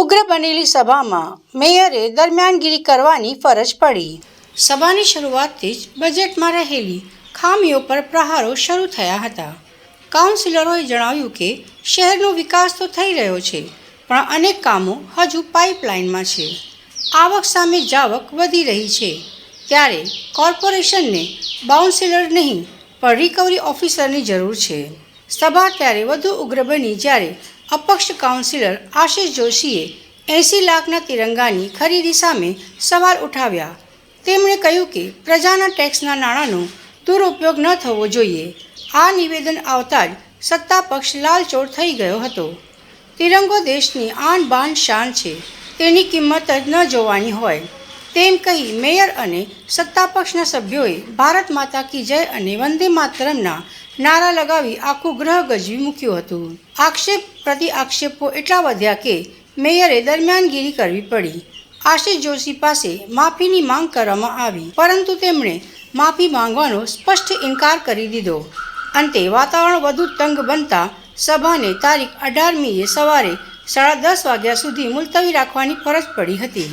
ઉગ્ર બનેલી સભામાં મેયરે દરમિયાનગીરી કરવાની ફરજ પડી। સભાની શરૂઆતથી જ બજેટમાં રહેલી ખામીઓ પર પ્રહારો શરૂ થયા હતા। કાઉન્સિલરોએ જણાવ્યું કે શહેરનો વિકાસ તો થઈ રહ્યો છે, પણ અનેક કામો હજુ પાઇપલાઇનમાં છે। આવક સામે જાવક વધી રહી છે, ત્યારે કોર્પોરેશનને બાઉન્સર નહીં પણ રિકવરી ઓફિસરની જરૂર છે। સભા ત્યારે વધુ ઉગ્ર બની જ્યારે અપક્ષ કાઉન્સિલર આશિષ જોશીએ 80 લાખના તિરંગાની ખરીદી સામે સવાલ ઉઠાવ્યા। તેમણે કહ્યું કે પ્રજાના ટેક્સના નાણાંનો દુરુપયોગ ન થવો જોઈએ। આ નિવેદન આવતા જ સત્તા પક્ષ લાલચોળ થઈ ગયો હતો। તિરંગો દેશની આન બાન શાન છે, તેની કિંમત જ ન જોવાની હોય તેમ કહી મેયર અને સત્તાપક્ષના સભ્યોએ ભારત માતા કી જય અને વંદે માતરમના નારા લગાવી આખું ગ્રહ ગજવી મૂક્યું હતું। આક્ષેપ પ્રતિ આક્ષેપો એટલા વધ્યા કે મેયરે દરમિયાનગીરી કરવી પડી। આશિષ જોશી પાસે માફીની માંગ કરવામાં આવી, પરંતુ તેમણે માફી માંગવાનો સ્પષ્ટ ઇનકાર કરી દીધો। અંતે વાતાવરણ વધુ તંગ બનતા સભાને તારીખ 18મીએ સવારે 10:30 વાગ્યા સુધી મુલતવી રાખવાની ફરજ પડી હતી।